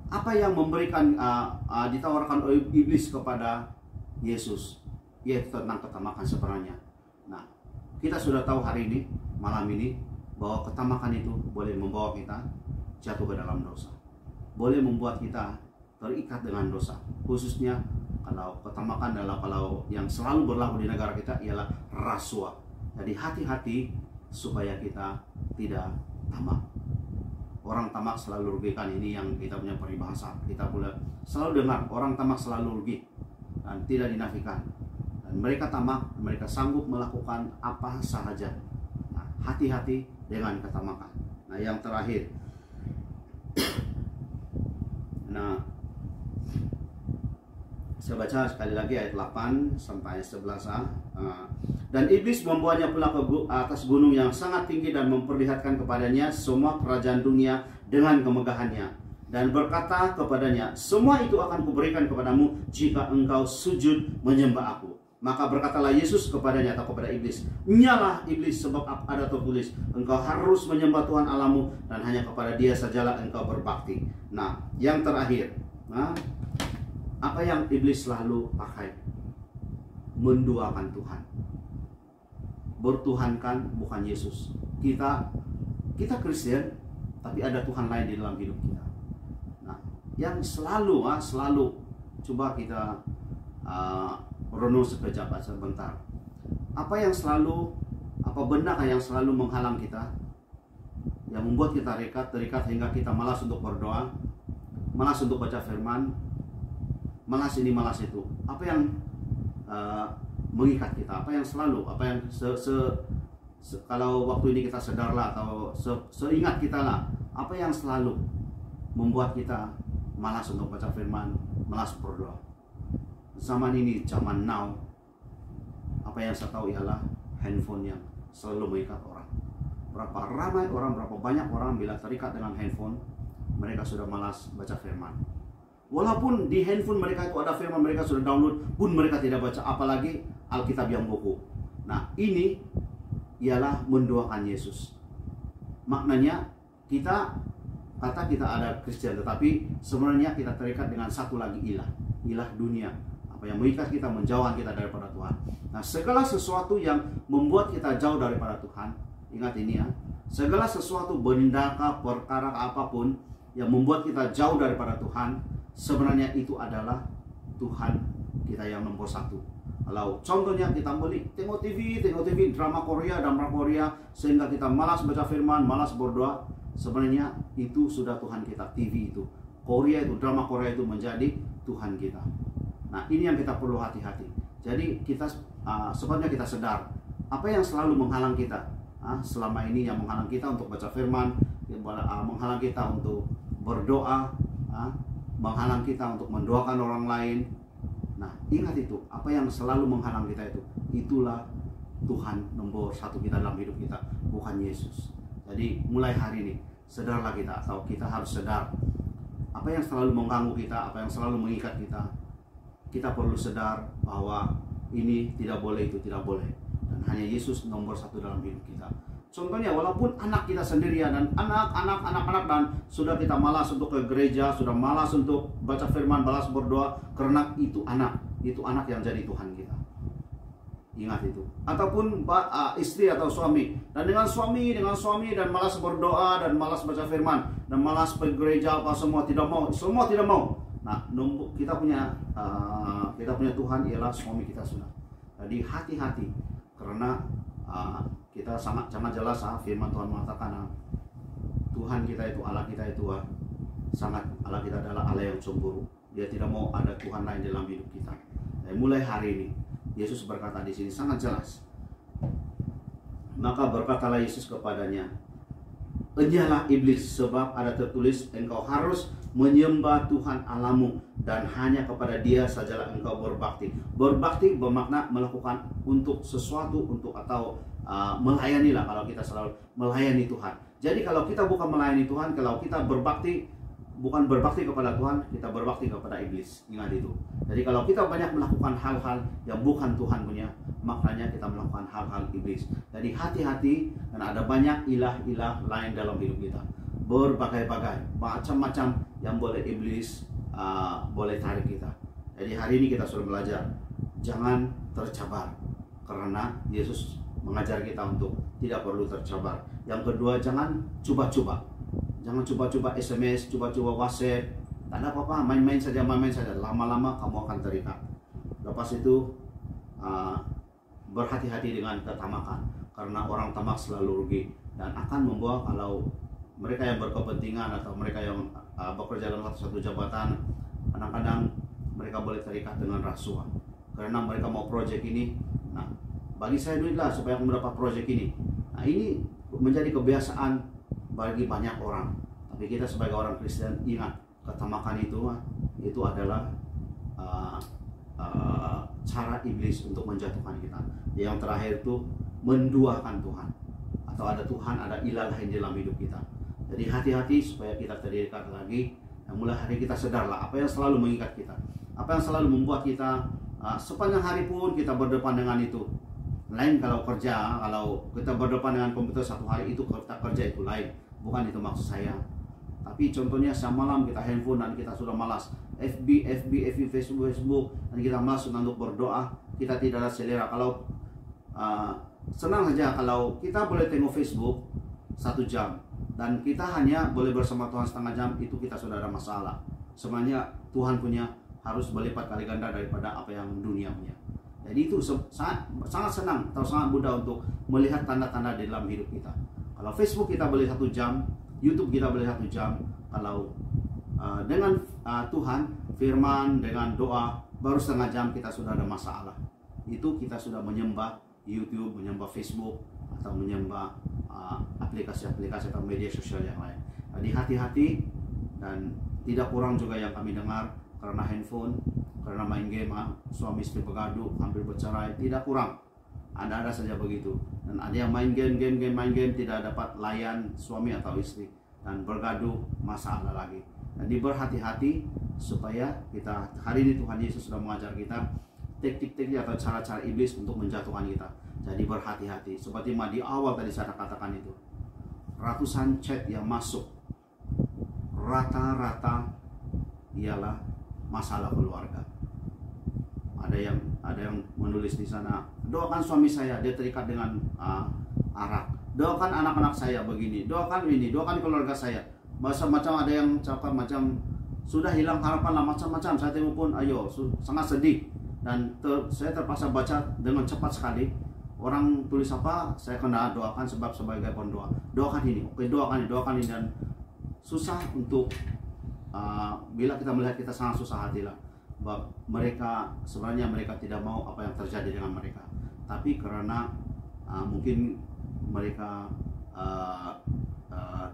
apa yang memberikan ditawarkan oleh iblis kepada Yesus, yaitu tentang ketamakan sebenarnya. Nah, kita sudah tahu hari ini, malam ini, bahwa ketamakan itu boleh membawa kita jatuh ke dalam dosa, boleh membuat kita terikat dengan dosa. Khususnya kalau ketamakan adalah kalau yang selalu berlaku di negara kita ialah rasuah. Jadi hati-hati supaya kita tidak tamak. Orang tamak selalu rugikan, ini yang kita punya peribahasa. Kita boleh selalu dengar orang tamak selalu rugi dan tidak dinafikan. Dan mereka tamak, mereka sanggup melakukan apa saja. Nah, hati-hati dengan ketamakan. Nah, yang terakhir, saya baca sekali lagi ayat 8 sampai 11. Dan iblis membawanya pula ke atas gunung yang sangat tinggi dan memperlihatkan kepadanya semua kerajaan dunia dengan kemegahannya, dan berkata kepadanya, semua itu akan kuberikan kepadamu jika engkau sujud menyembah aku. Maka berkatalah Yesus kepadanya atau kepada iblis, nyalah iblis, sebab ada tertulis, engkau harus menyembah Tuhan Allahmu dan hanya kepada Dia sajalah engkau berbakti. Nah, yang terakhir, apa yang iblis selalu pakai? Menduakan Tuhan, bertuhankan bukan Yesus. Kita Kristen, tapi ada Tuhan lain di dalam hidup kita. Nah, yang selalu coba kita renung sekejap sebentar. Apa yang selalu, apa benda yang selalu menghalang kita, yang membuat kita terikat hingga kita malas untuk berdoa, malas untuk baca firman, malas ini malas itu. Apa yang mengikat kita? Apa yang selalu, apa yang kalau waktu ini kita sadarlah atau seingat kita lah, apa yang selalu membuat kita malas untuk baca firman, malas berdoa. Zaman ini, zaman now, apa yang saya tahu ialah handphone yang selalu mengikat orang. Berapa ramai orang, berapa banyak orang bila terikat dengan handphone, mereka sudah malas baca firman. Walaupun di handphone mereka itu ada firman, mereka sudah download, pun mereka tidak baca, apalagi Alkitab yang buku. Nah, ini ialah menduakan Yesus. Maknanya kita ada Kristen, tetapi sebenarnya kita terikat dengan satu lagi ilah dunia. Apa yang mengikat kita, menjauhkan kita daripada Tuhan. Nah, segala sesuatu yang membuat kita jauh daripada Tuhan, ingat ini ya, segala sesuatu benda, perkara apapun yang membuat kita jauh daripada Tuhan, sebenarnya itu adalah Tuhan kita yang nomor satu. Kalau contohnya kita tengok TV, drama Korea, sehingga kita malas baca firman, malas berdoa, sebenarnya itu sudah Tuhan kita. TV itu, Korea itu, drama Korea itu menjadi Tuhan kita. Nah, ini yang kita perlu hati-hati. Jadi kita sebenarnya kita sadar apa yang selalu menghalang kita selama ini, yang menghalang kita untuk baca firman, menghalang kita untuk berdoa, menghalang kita untuk mendoakan orang lain. Nah, ingat itu, apa yang selalu menghalang kita itu, itulah Tuhan nomor satu kita dalam hidup kita, bukan Yesus. Jadi mulai hari ini, sadarlah kita, atau kita harus sadar apa yang selalu mengganggu kita, apa yang selalu mengikat kita. Kita perlu sadar bahwa ini tidak boleh, itu tidak boleh, dan hanya Yesus nomor satu dalam hidup kita. Contohnya, walaupun anak kita sendirian dan anak-anak dan sudah kita malas untuk ke gereja, sudah malas untuk baca firman, malas berdoa, karena itu anak yang jadi Tuhan kita. Ingat itu. Ataupun istri atau suami, dan dengan suami dan malas berdoa dan malas baca firman dan malas pergi gereja, apa semua tidak mau. Nah, kita punya Tuhan ialah suami kita sudah. Jadi hati-hati, karena kita sangat jelas firman Tuhan mengatakan Tuhan kita itu, Allah kita itu Allah kita adalah Allah yang cemburu. Dia tidak mau ada Tuhan lain dalam hidup kita. Dan mulai hari ini Yesus berkata di sini sangat jelas. Maka berkatalah Yesus kepadanya, "Enyahlah iblis, sebab ada tertulis, engkau harus menyembah Tuhan Allahmu, dan hanya kepada Dia sajalah engkau berbakti." Berbakti bermakna melakukan untuk sesuatu, atau melayanilah. Kalau kita selalu melayani Tuhan. Jadi kalau kita bukan melayani Tuhan, kalau kita bukan berbakti kepada Tuhan, kita berbakti kepada iblis. Ingat itu. Jadi kalau kita banyak melakukan hal-hal yang bukan Tuhan punya, maknanya kita melakukan hal-hal iblis. Jadi hati-hati, karena ada banyak ilah-ilah lain dalam hidup kita. Berbagai-bagai, macam-macam yang boleh iblis boleh tarik kita. Jadi hari ini kita sudah belajar, jangan tercabar, karena Yesus mengajar kita untuk tidak perlu tercabar. Yang kedua, jangan coba-coba. Jangan coba-coba SMS, coba-coba WhatsApp. Tak ada apa-apa, main-main saja. Lama-lama kamu akan terikat. Lepas itu, berhati-hati dengan ketamakan, karena orang tamak selalu rugi dan akan membawa, kalau mereka yang berkepentingan atau mereka yang bekerja dalam satu jabatan, kadang-kadang mereka boleh terikat dengan rasuah, karena mereka mau proyek ini. Nah, bagi saya duit lah supaya aku mendapat proyek ini. Nah, ini menjadi kebiasaan bagi banyak orang. Tapi kita sebagai orang Kristen ingat, ketamakan itu adalah cara iblis untuk menjatuhkan kita. Yang terakhir itu menduakan Tuhan, atau ada Tuhan, ada ilah lain dalam hidup kita. Jadi hati-hati supaya kita terikat lagi. Dan mulai hari kita sadarlah apa yang selalu mengikat kita, apa yang selalu membuat kita sepanjang hari pun kita berdepan dengan itu. Lain kalau kerja, kalau kita berdepan dengan komputer satu hari, itu kita kerja itu lain. Bukan itu maksud saya. Tapi contohnya siang malam kita handphone dan kita sudah malas. FB, Facebook, dan kita malas untuk berdoa. Kita tidak ada selera. Kalau senang saja kalau kita boleh tengok Facebook 1 jam dan kita hanya boleh bersama Tuhan setengah jam, itu kita sudah ada masalah. Sebenarnya Tuhan punya harus berlipat kali ganda daripada apa yang dunia punya. Jadi itu sangat senang atau sangat mudah untuk melihat tanda-tanda di dalam hidup kita. Kalau Facebook kita boleh 1 jam, YouTube kita boleh 1 jam. Kalau dengan Tuhan, firman, dengan doa, baru setengah jam kita sudah ada masalah. Itu kita sudah menyembah YouTube, menyembah Facebook, atau menyembah aplikasi-aplikasi atau media sosial yang lain. Jadi hati-hati, dan tidak kurang juga yang kami dengar karena handphone, karena main game, suami istri bergaduh, hampir bercerai, tidak kurang. Ada saja begitu. Dan ada yang main game, tidak dapat layan suami atau istri, dan bergaduh, masalah lagi. Jadi berhati-hati supaya kita, hari ini Tuhan Yesus sudah mengajar kita teknik-teknik atau cara-cara iblis untuk menjatuhkan kita. Jadi berhati-hati. Seperti di awal tadi saya katakan itu, ratusan chat yang masuk, rata-rata ialah masalah keluarga. Ada yang menulis di sana, doakan suami saya, dia terikat dengan arak. Doakan anak-anak saya begini, doakan ini, doakan keluarga saya. Macam-macam, ada yang cakap macam sudah hilang harapan lah, macam-macam. Saya tengok pun, sangat sedih. Dan saya terpaksa baca dengan cepat sekali. Orang tulis apa, saya kena doakan sebab sebagai pendoa. Doakan ini, oke, doakan ini, dan susah untuk bila kita melihat kita sangat susah hati lah. Mereka sebenarnya mereka tidak mau apa yang terjadi dengan mereka, tapi karena mungkin mereka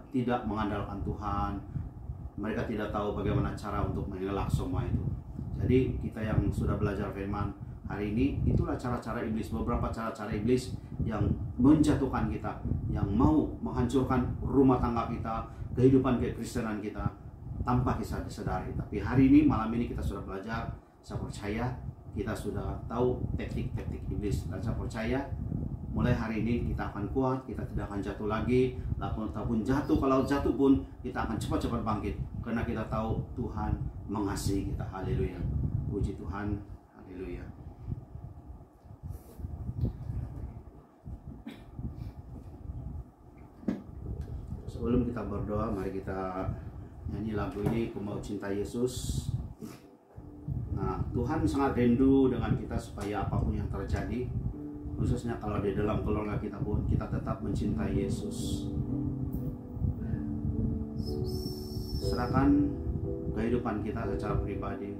tidak mengandalkan Tuhan, mereka tidak tahu bagaimana cara untuk mengelak semua itu. Jadi kita yang sudah belajar firman hari ini, itulah cara-cara iblis, beberapa cara-cara iblis yang menjatuhkan kita, yang mau menghancurkan rumah tangga kita, kehidupan kekristenan kita tanpa kita disadari. Tapi hari ini, malam ini kita sudah belajar. Saya percaya kita sudah tahu teknik-teknik iblis, dan saya percaya mulai hari ini kita akan kuat, kita tidak akan jatuh lagi. Ataupun jatuh, kalau jatuh pun kita akan cepat-cepat bangkit, karena kita tahu Tuhan mengasihi kita. Haleluya, puji Tuhan, haleluya. Sebelum kita berdoa, mari kita nyanyi lagu ini, Ku Mau Cinta Yesus. Nah, Tuhan sangat rindu dengan kita supaya apapun yang terjadi, khususnya kalau di dalam keluarga kita pun, kita tetap mencintai Yesus. Serahkan kehidupan kita secara pribadi,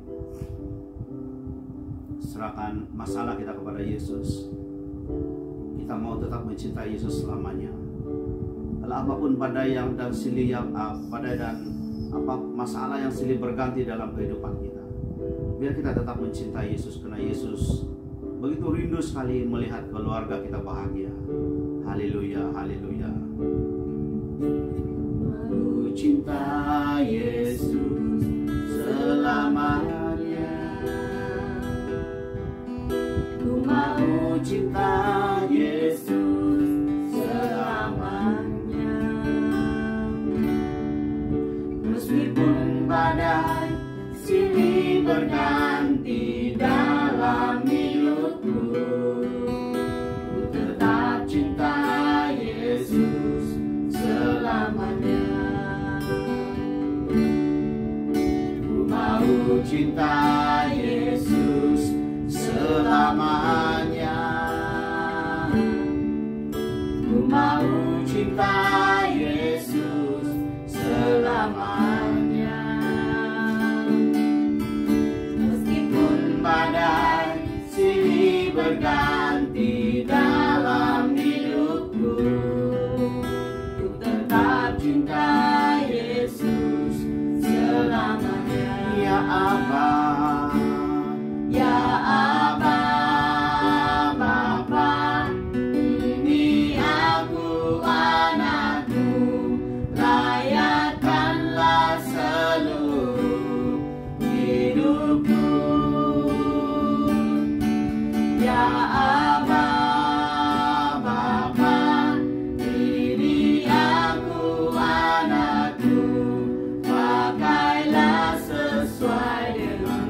serahkan masalah kita kepada Yesus. Kita mau tetap mencintai Yesus selamanya. Apapun badai yang dan silih yang badai dan masalah yang silih berganti dalam kehidupan kita, biar kita tetap mencintai Yesus, karena Yesus begitu rindu sekali melihat keluarga kita bahagia. Haleluya, haleluya. Ku cinta Yesus selamanya, ku mau cinta Yesus selamanya. Meskipun badai silih berganti dalam hidupku, ku tetap cinta Yesus selamanya. Ku mau cinta Yesus selamanya. Ku mau cinta Yesus selamanya. Meskipun badai silih berganti dalam hidupku, ku tetap cinta Yesus selamanya. Ya Aba, ya Aba, Bapa, ini aku anakmu, layakkanlah seluruh hidupku. Ya Aba, Bapa, ini aku anakmu, pakailah sesuai dengan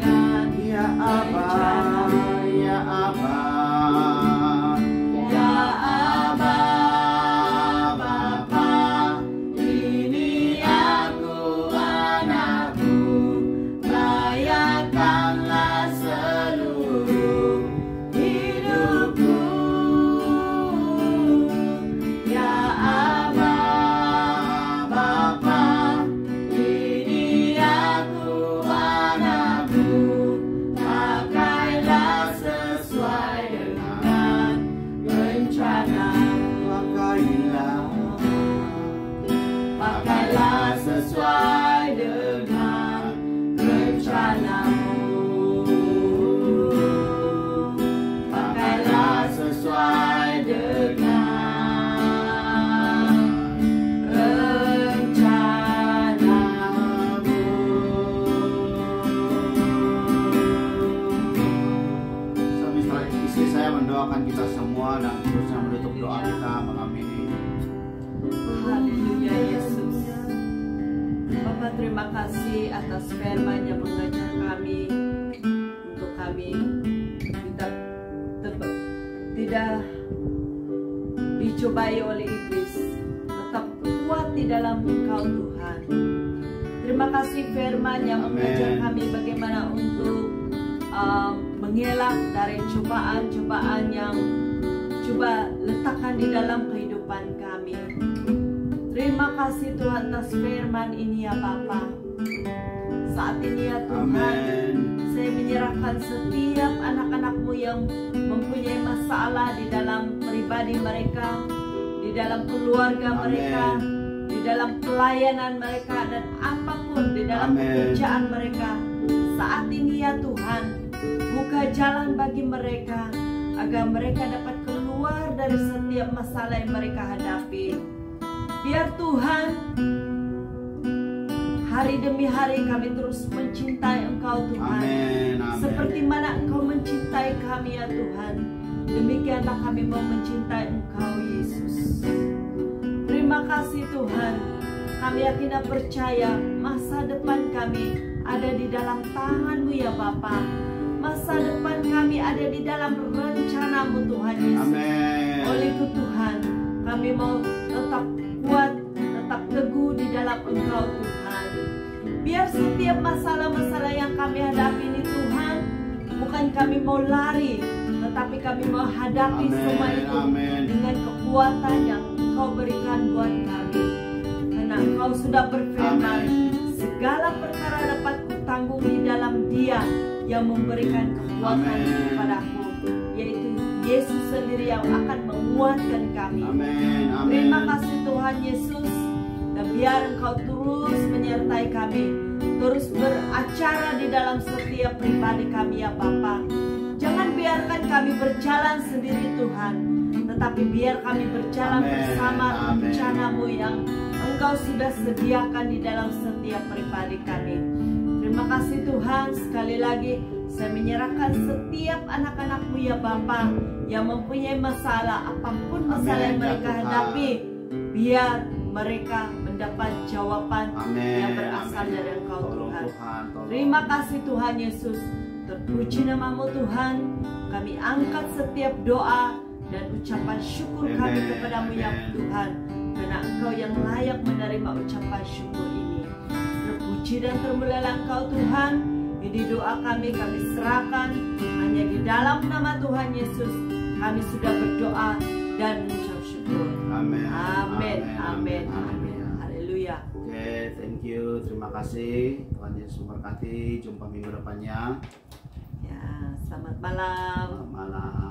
Tuhan kita semua dan terusnya menutup doa kita malam ini. Haleluya Yesus. Bapak terima kasih atas firman yang mengajar kami untuk kami tidak dicobai oleh iblis, tetap kuat di dalam Engkau Tuhan. Terima kasih firman yang mengajar kami bagaimana untuk mengelak dari cobaan-cobaan yang coba letakkan di dalam kehidupan kami. Terima kasih Tuhan atas firman ini ya Bapa. Saat ini ya Tuhan, saya menyerahkan setiap anak-anak-Mu yang mempunyai masalah di dalam pribadi mereka, di dalam keluarga mereka, di dalam pelayanan mereka, dan apapun di dalam pekerjaan mereka. Saat ini ya Tuhan, buka jalan bagi mereka agar mereka dapat keluar dari setiap masalah yang mereka hadapi. Biar Tuhan, hari demi hari kami terus mencintai Engkau Tuhan. Seperti mana Engkau mencintai kami ya Tuhan, demikianlah kami mau mencintai Engkau Yesus. Terima kasih Tuhan. Kami yakin dan percaya masa depan kami ada di dalam tangan-Mu ya Bapa. Masa depan kami ada di dalam rencana-Mu Tuhan Yesus. Oleh itu Tuhan, kami mau tetap kuat, tetap teguh di dalam Engkau Tuhan. Biar setiap masalah-masalah yang kami hadapi ini Tuhan, bukan kami mau lari, tetapi kami mau hadapi semua itu dengan kekuatan yang Engkau berikan buat kami. Karena Engkau sudah berfirman, segala perkara dapat kutanggung di dalam Dia yang memberikan kekuatan kepadaku, yaitu Yesus sendiri yang akan menguatkan kami. Terima kasih Tuhan Yesus. Dan biar Engkau terus menyertai kami, terus beracara di dalam setiap pribadi kami ya Bapa. Jangan biarkan kami berjalan sendiri Tuhan, tetapi biar kami berjalan bersama rencana-Mu yang Engkau sudah sediakan di dalam setiap pribadi kami. Terima kasih Tuhan. Sekali lagi saya menyerahkan setiap anak-anak-Mu ya Bapa yang mempunyai masalah, apapun masalah yang mereka hadapi, biar mereka mendapat jawaban yang berasal dari Engkau Tuhan. Terima kasih Tuhan Yesus. Terpuji nama-Mu Tuhan. Kami angkat setiap doa dan ucapan syukur kami kepadamu ya Tuhan, karena Engkau yang layak menerima ucapan syukur ini. Terpuji dan termulialah Engkau Tuhan. Ini doa kami serahkan hanya di dalam nama Tuhan Yesus. Kami sudah berdoa dan mengucap syukur. Amin. Amin. Amin. Amin. Haleluya. Oke, thank you. Terima kasih. Tuhan Yesus memberkati. Jumpa minggu depannya. Ya, selamat malam. Selamat malam.